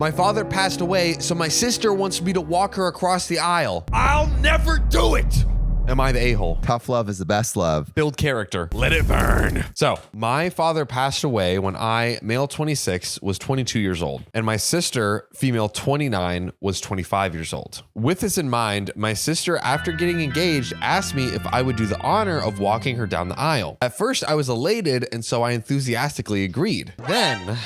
My father passed away, so my sister wants me to walk her across the aisle. I'll never do it. Am I the a-hole? Tough love is the best love. Build character. Let it burn. So my father passed away when I, male 26, was 22 years old. And my sister, female 29, was 25 years old. With this in mind, my sister, after getting engaged, asked me if I would do the honor of walking her down the aisle. At first, I was elated, and so I enthusiastically agreed. Then...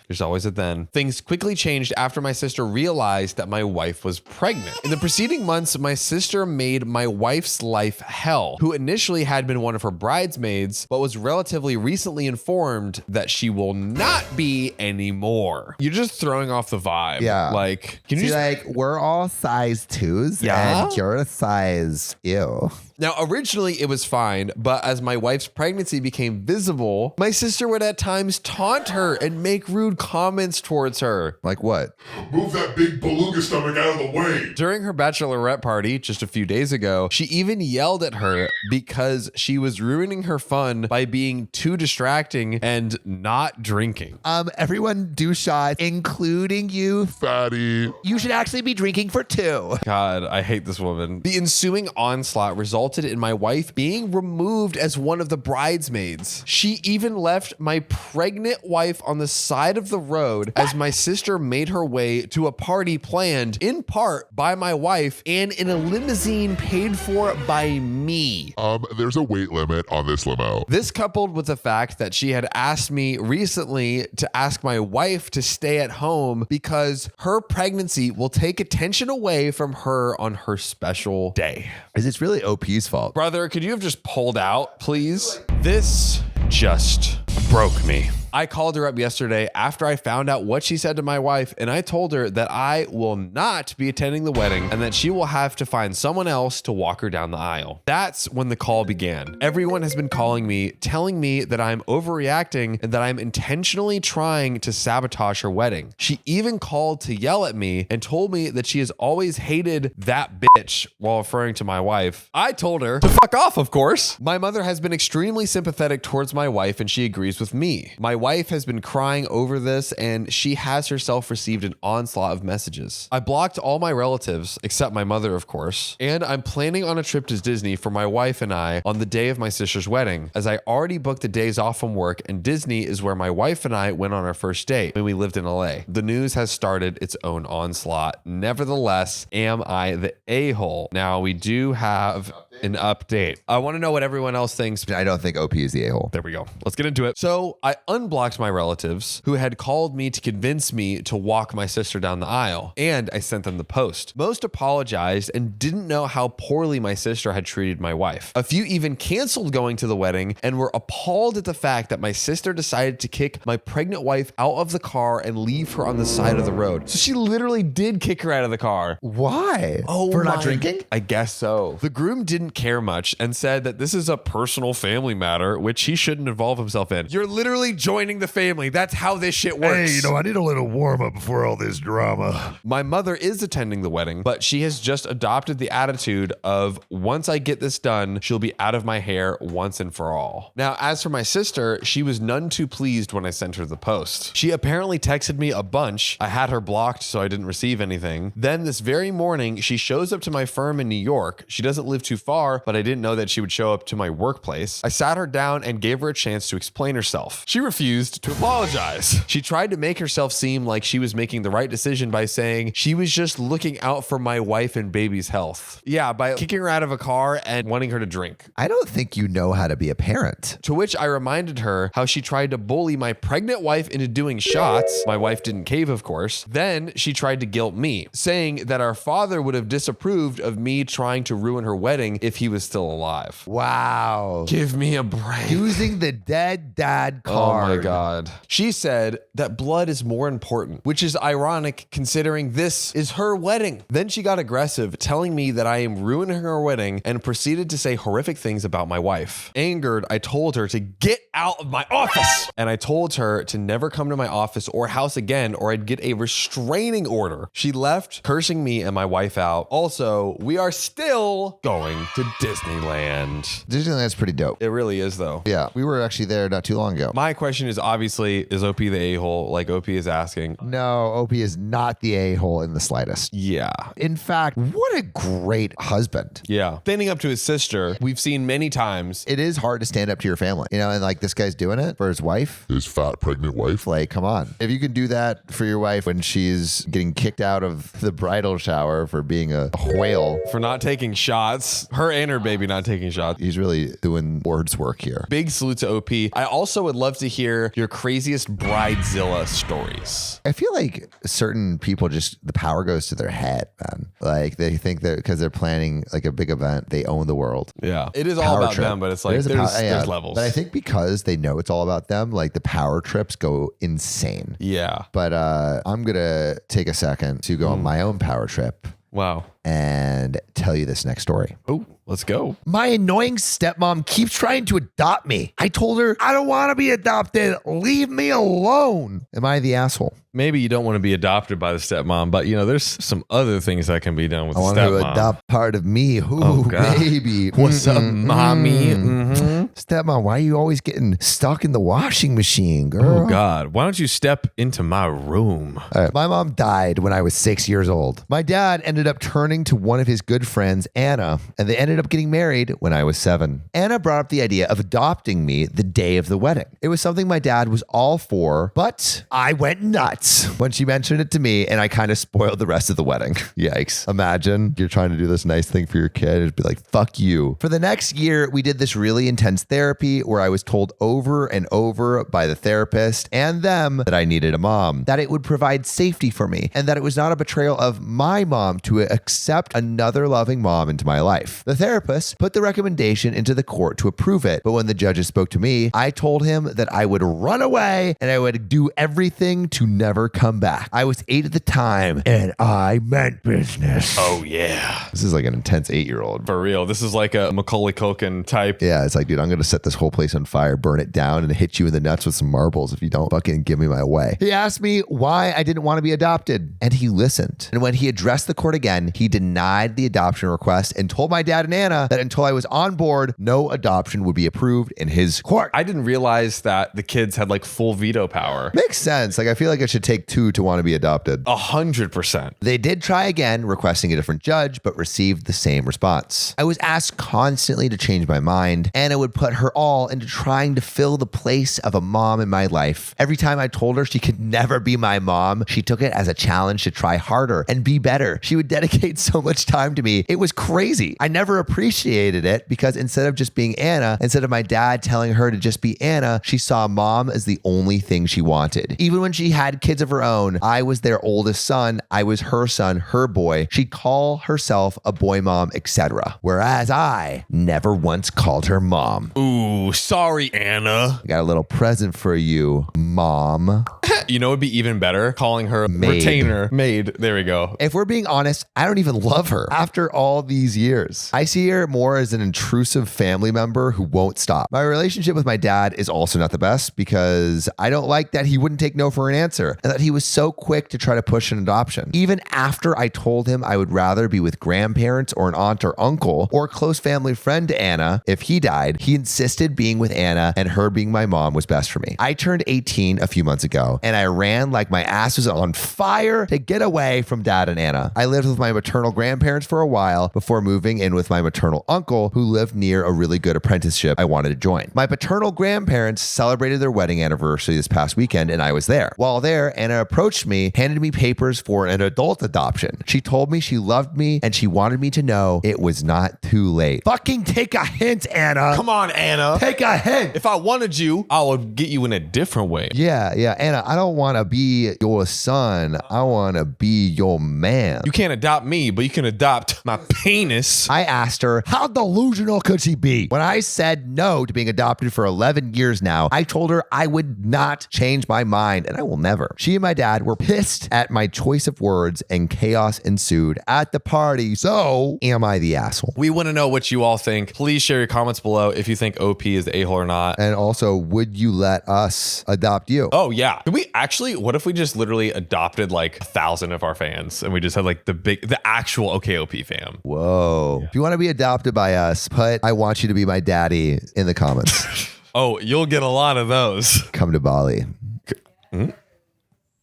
there's always a then. Things quickly changed after my sister realized that my wife was pregnant. In the preceding months, my sister made my wife's life hell, who initially had been one of her bridesmaids, but was relatively recently informed that she will not be anymore. You're just throwing off the vibe. Yeah. Like, can you See, just... like, we're all size 2s, Yeah? and you're a size ew. Now, originally it was fine, but as my wife's pregnancy became visible, my sister would at times taunt her and make rude comments towards her. Like what? Move that big beluga stomach out of the way. During her bachelorette party just a few days ago, she even yelled at her because she was ruining her fun by being too distracting and not drinking. Everyone do shots, including you. Fatty. You should actually be drinking for 2. God, I hate this woman. The ensuing onslaught resulted in my wife being removed as one of the bridesmaids. She even left my pregnant wife on the side of the road as my sister made her way to a party planned in part by my wife and in a limousine paid for by me. There's a weight limit on this limo. This coupled with the fact that she had asked me recently to ask my wife to stay at home because her pregnancy will take attention away from her on her special day. Is it's really OP's fault? Brother, could you have just pulled out, please? This just broke me. I called her up yesterday after I found out what she said to my wife, and I told her that I will not be attending the wedding and that she will have to find someone else to walk her down the aisle. That's when the call began. Everyone has been calling me, telling me that I'm overreacting and that I'm intentionally trying to sabotage her wedding. She even called to yell at me and told me that she has always hated that bitch while referring to my wife. I told her to fuck off, of course. My mother has been extremely sympathetic towards my wife, and she agrees with me. My wife has been crying over this, and she has herself received an onslaught of messages. I blocked all my relatives, except my mother, of course, and I'm planning on a trip to Disney for my wife and I on the day of my sister's wedding, as I already booked the days off from work, and Disney is where my wife and I went on our first date when we lived in LA. The news has started its own onslaught. Nevertheless, am I the a-hole? Now, we do have an update. I want to know what everyone else thinks. I don't think OP is the a-hole. There we go. Let's get into it. So I unblocked my relatives who had called me to convince me to walk my sister down the aisle, and I sent them the post. Most apologized and didn't know how poorly my sister had treated my wife. A few even canceled going to the wedding and were appalled at the fact that my sister decided to kick my pregnant wife out of the car and leave her on the side of the road. So she literally did kick her out of the car. Why? Oh, for not drinking? I guess so. The groom didn't care much and said that this is a personal family matter, which he shouldn't involve himself in. You're literally joining the family. That's how this shit works. Hey, I need a little warm up before all this drama. My mother is attending the wedding, but she has just adopted the attitude of once I get this done, she'll be out of my hair once and for all. Now, as for my sister, she was none too pleased when I sent her the post. She apparently texted me a bunch. I had her blocked so I didn't receive anything. Then this very morning, she shows up to my firm in New York. She doesn't live too far, but I didn't know that she would show up to my workplace. I sat her down and gave her a chance to explain herself. She refused to apologize. She tried to make herself seem like she was making the right decision by saying she was just looking out for my wife and baby's health. Yeah, by kicking her out of a car and wanting her to drink. I don't think you know how to be a parent. To which I reminded her how she tried to bully my pregnant wife into doing shots. My wife didn't cave, of course. Then she tried to guilt me, saying that our father would have disapproved of me trying to ruin her wedding if he was still alive. Wow. Give me a break. Using the dead dad card. Oh my God. She said that blood is more important, which is ironic considering this is her wedding. Then she got aggressive, telling me that I am ruining her wedding and proceeded to say horrific things about my wife. Angered, I told her to get out of my office. And I told her to never come to my office or house again or I'd get a restraining order. She left, cursing me and my wife out. Also, we are still going to to Disneyland. Disneyland's pretty dope. It really is, though. Yeah, we were actually there not too long ago. My question is obviously, is OP the a-hole like OP is asking? No, Opie is not the a-hole in the slightest. Yeah. In fact, what a great husband. Yeah. Standing up to his sister, we've seen many times. It is hard to stand up to your family, and like this guy's doing it for his wife. His fat pregnant wife. Like, come on. If you can do that for your wife when she's getting kicked out of the bridal shower for being a whale, For not taking shots. Her and her baby not taking shots. he's really doing Lord's work here. Big salute to OP. I also would love to hear your craziest bridezilla stories. I feel like certain people just, the power goes to their head, man. Like they think that because they're planning like a big event, they own the world. Yeah. It is all Power about trip. them, but it's like There's there's levels. But I think because they know it's all about them, like the power trips go insane. Yeah. But I'm going to take a second to go on my own power trip Wow. and tell you this next story. Oh, let's go. My annoying stepmom keeps trying to adopt me. I told her, I don't want to be adopted. Leave me alone. Am I the asshole? Maybe you don't want to be adopted by the stepmom, but there's some other things that can be done with I the want stepmom. to adopt part of me. Ooh, Oh, God. baby. What's up, mommy? Mm-hmm. Stepmom, why are you always getting stuck in the washing machine, girl? Oh, God. Why don't you step into my room? All right, my mom died when I was 6 years old. My dad ended up turning to one of his good friends, Anna, and they ended up getting married when I was 7. Anna brought up the idea of adopting me the day of the wedding. It was something my dad was all for, but I went nuts when she mentioned it to me, and I kind of spoiled the rest of the wedding. Yikes. Imagine you're trying to do this nice thing for your kid. It'd be like, fuck you. For the next year, we did this really intense therapy where I was told over and over by the therapist and them that I needed a mom, that it would provide safety for me, and that it was not a betrayal of my mom to accept another loving mom into my life. The therapist put the recommendation into the court to approve it, but when the judges spoke to me, I told him that I would run away and I would do everything to never come back. I was 8 at the time and I meant business. Oh, yeah. This is like an intense 8-year-old. For real. This is like a Macaulay Culkin type. Yeah, it's like, dude, I'm going to set this whole place on fire, burn it down, and hit you in the nuts with some marbles if you don't fucking give me my way. He asked me why I didn't want to be adopted, and he listened. And when he addressed the court again, he denied the adoption request and told my dad and Anna that until I was on board, no adoption would be approved in his court. I didn't realize that the kids had like full veto power. Makes sense. Like, I feel like it should take 2 to want to be adopted. 100%. They did try again, requesting a different judge, but received the same response. I was asked constantly to change my mind, and it would put her all into trying to fill the place of a mom in my life. Every time I told her she could never be my mom, she took it as a challenge to try harder and be better. She would dedicate so much time to me. It was crazy. I never appreciated it because instead of just being Anna, instead of my dad telling her to just be Anna, she saw mom as the only thing she wanted. Even when she had kids of her own, I was their oldest son. I was her son, her boy. She'd call herself a boy mom, etc. Whereas I never once called her mom. Ooh, sorry, Anna. I got a little present for you, mom. You know, it'd be even better calling her Maid. retainer. Maid. There we go. If we're being honest, I don't even love her after all these years. I see her more as an intrusive family member who won't stop. My relationship with my dad is also not the best because I don't like that he wouldn't take no for an answer and that he was so quick to try to push an adoption. Even after I told him I would rather be with grandparents or an aunt or uncle or a close family friend to Anna if he died, he insisted being with Anna and her being my mom was best for me. I turned 18 a few months ago and I ran like my ass was on fire to get away from dad and Anna. I lived with my maternal grandparents for a while before moving in with my maternal uncle who lived near a really good apprenticeship I wanted to join. My paternal grandparents celebrated their wedding anniversary this past weekend and I was there. While there, Anna approached me, handed me papers for an adult adoption. She told me she loved me and she wanted me to know it was not too late. Fucking take a hint, Anna. Come on, Anna. Take a hint. If I wanted you, I would get you in a different way. Yeah, Anna, I don't want to be your son. I want to be your man. You can't adopt me, but you can adopt my penis. I asked her, how delusional could she be? When I said no to being adopted for 11 years now, I told her I would not change my mind, and I will never. She and my dad were pissed at my choice of words, and chaos ensued at the party. So, am I the asshole? We want to know what you all think. Please share your comments below. If you think OP is the a-hole or not? And also, would you let us adopt you? Oh yeah. Could we actually, what if we just literally adopted like 1,000 of our fans and we just had like the actual OKOP fam? Whoa. If you want to be adopted by us, put I want you to be my daddy in the comments. Oh, you'll get a lot of those. Come to Bali.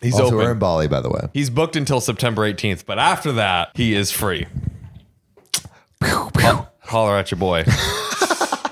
He's Also, open. we're in Bali, by the way. He's booked until September 18th, but after that, he is free. Holler at your boy.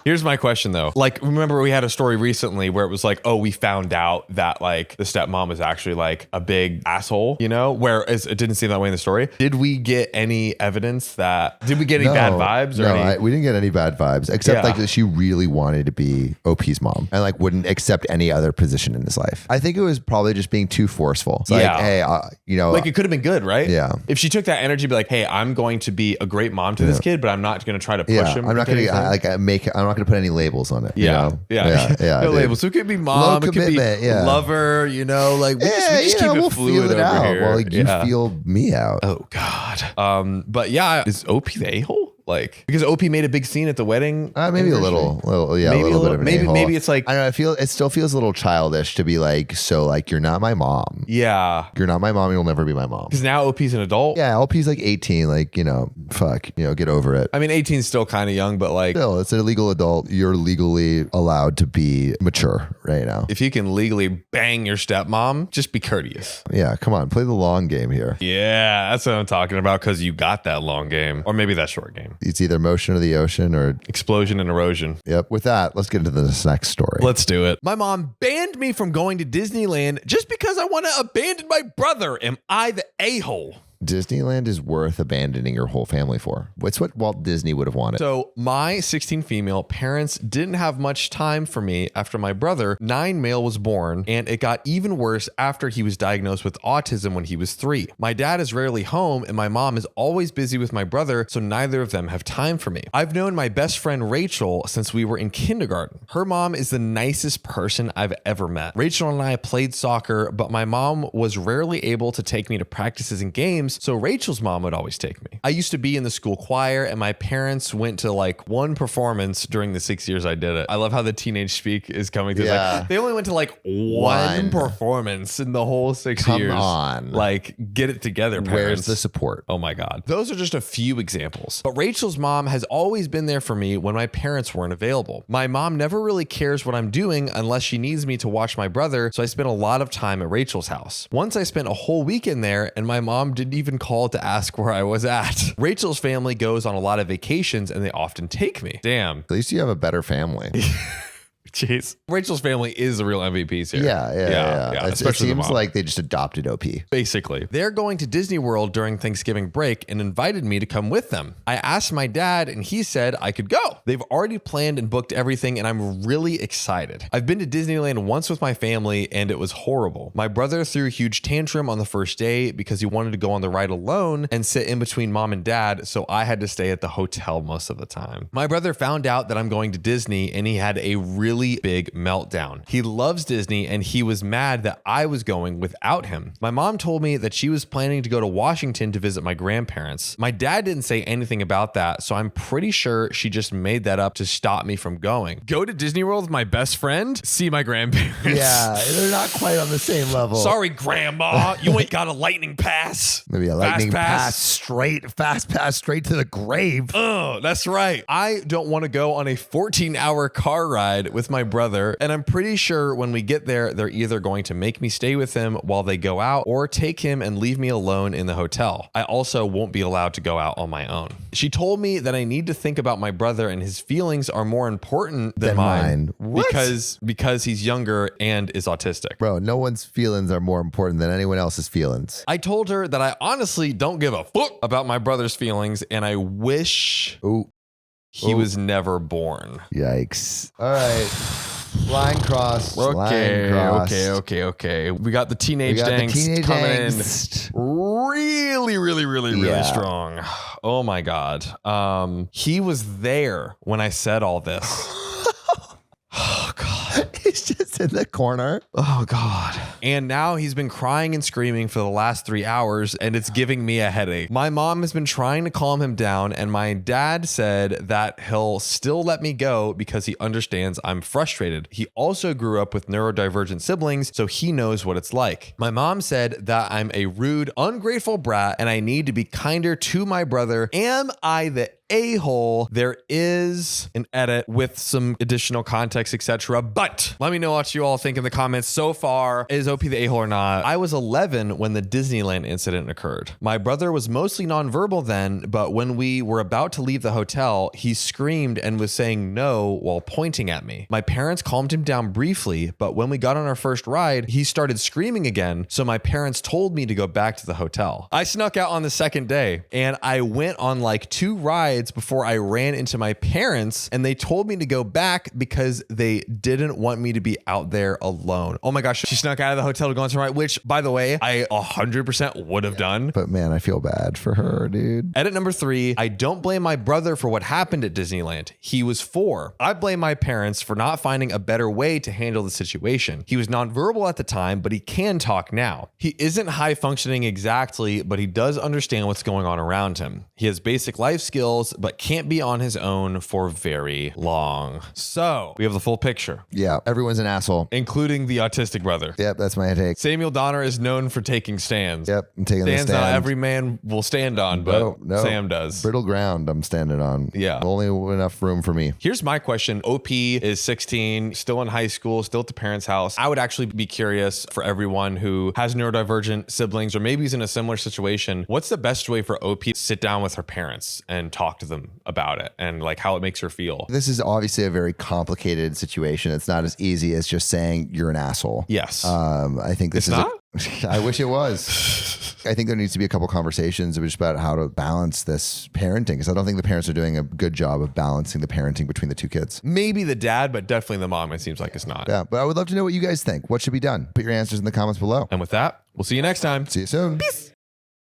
Here's my question though. Like, remember we had a story recently where it was like, oh, we found out that like the stepmom was actually like a big asshole, you know, whereas it didn't seem that way in the story. Did we get any evidence did we get any bad vibes? Or No, we didn't get any bad vibes, except like that she really wanted to be OP's mom and like wouldn't accept any other position in his life. I think it was probably just being too forceful. It's like, hey, you know. Like it could have been good, right? Yeah. If she took that energy, be like, hey, I'm going to be a great mom to this kid, but I'm not going to try to push him. I'm not going to I'm not going to put any labels on it. Yeah. You know? Yeah. No labels. So it could be mom, it could be lover, you know, like we just keep it fluid over out. here. Well, like you feel me out. Oh God. But yeah, is OP the a-hole? Like, because OP made a big scene at the wedding. Maybe a little bit of an a-hole. Maybe it's like, I don't know. It still feels a little childish to be like, so like, you're not my mom. Yeah. You're not my mom. You'll never be my mom. Because now OP's an adult. Yeah. OP's like 18. Like, you know, get over it. I mean, 18 is still kind of young, but like, still, it's a legal adult. You're legally allowed to be mature right now. If you can legally bang your stepmom, just be courteous. Yeah. Come on. Play the long game here. Yeah. That's what I'm talking about. Because you got that long game, or maybe that short game. It's either motion of the ocean or explosion and erosion. Yep. With that, let's get into this next story. Let's do it. My mom banned me from going to Disneyland just because I want to abandon my brother. Am I the a-hole? Disneyland is worth abandoning your whole family for. It's what Walt Disney would have wanted. So my 16 female parents didn't have much time for me after my brother, 9 male, was born, and it got even worse after he was diagnosed with autism when he was 3. My dad is rarely home and my mom is always busy with my brother, so neither of them have time for me. I've known my best friend Rachel since we were in kindergarten. Her mom is the nicest person I've ever met. Rachel and I played soccer, but my mom was rarely able to take me to practices and games, so Rachel's mom would always take me. I used to be in the school choir and my parents went to like one performance during the 6 years I did it. I love how the teenage speak is coming through. Yeah. Like, they only went to like one performance in the whole 6 years. Come on. Like, get it together, parents. Where's the support? Oh my God. Those are just a few examples. But Rachel's mom has always been there for me when my parents weren't available. My mom never really cares what I'm doing unless she needs me to watch my brother, so I spent a lot of time at Rachel's house. Once I spent a whole weekend there and my mom didn't even call to ask where I was at. Rachel's family goes on a lot of vacations and they often take me. Damn. At least you have a better family. Jeez. Rachel's family is the real MVPs here. Yeah. It Especially the seems mom. like they just adopted OP. Basically, they're going to Disney World during Thanksgiving break and invited me to come with them. I asked my dad and he said I could go. They've already planned and booked everything and I'm really excited. I've been to Disneyland once with my family and it was horrible. My brother threw a huge tantrum on the first day because he wanted to go on the ride alone and sit in between mom and dad, so I had to stay at the hotel most of the time. My brother found out that I'm going to Disney and he had a really big meltdown. He loves Disney and he was mad that I was going without him. My mom told me that she was planning to go to Washington to visit my grandparents. My dad didn't say anything about that, so I'm pretty sure she just made that up to stop me from going. Go to Disney World with my best friend? See my grandparents. Yeah, they're not quite on the same level. Sorry, Grandma. You ain't got a lightning pass. Maybe a lightning fast pass straight to the grave. Oh, that's right. I don't want to go on a 14-hour car ride with my brother, and I'm pretty sure when we get there, they're either going to make me stay with him while they go out or take him and leave me alone in the hotel. I also won't be allowed to go out on my own. She told me that I need to think about my brother and his feelings are more important than mine. What? Because he's younger and is autistic. Bro, no one's feelings are more important than anyone else's feelings. I told her that I honestly don't give a fuck about my brother's feelings and I wish he was never born. Yikes. All right. Line cross. Okay. We got the teenage angst coming in really strong. Oh my God. He was there when I said all this. Oh God. He's just in the corner. Oh, God. And now he's been crying and screaming for the last 3 hours, and it's giving me a headache. My mom has been trying to calm him down, and my dad said that he'll still let me go because he understands I'm frustrated. He also grew up with neurodivergent siblings, so he knows what it's like. My mom said that I'm a rude, ungrateful brat, and I need to be kinder to my brother. Am I the a-hole? There is an edit with some additional context, etc. But let me know what you all think in the comments. So far, is OP the a-hole or not? I was 11 when the Disneyland incident occurred. My brother was mostly nonverbal then, but when we were about to leave the hotel, he screamed and was saying no while pointing at me. My parents calmed him down briefly, but when we got on our first ride, he started screaming again, so my parents told me to go back to the hotel. I snuck out on the second day, and I went on like 2 rides before I ran into my parents, and they told me to go back because they didn't want me to be out there alone. Oh my gosh, she snuck out of the hotel to go on some ride, which, by the way, I 100% would have done. But man, I feel bad for her, dude. Edit number 3, I don't blame my brother for what happened at Disneyland. He was 4. I blame my parents for not finding a better way to handle the situation. He was nonverbal at the time, but he can talk now. He isn't high functioning exactly, but he does understand what's going on around him. He has basic life skills, but can't be on his own for very long. So we have the full picture, Yeah, everyone's an asshole. including the autistic brother. Yep, that's my take. Samuel Donner is known for taking stands. Yep, I'm taking the Stands stand. not every man will stand on, but No. Sam does. Brittle ground I'm standing on. Yeah. Only enough room for me. Here's my question. OP is 16, still in high school, still at the parents' house. I would actually be curious for everyone who has neurodivergent siblings or maybe is in a similar situation. What's the best way for OP to sit down with her parents and talk to them about it and like how it makes her feel? This is obviously a very complicated situation. It's not as easy as just saying you're an asshole. Yes. I think this It's is not? I wish it was. I think there needs to be a couple conversations just about how to balance this parenting, because I don't think the parents are doing a good job of balancing the parenting between the 2 kids. Maybe the dad, but definitely the mom. It seems like it's not. Yeah, but I would love to know what you guys think. What should be done? Put your answers in the comments below. And with that, we'll see you next time. See you soon. Peace.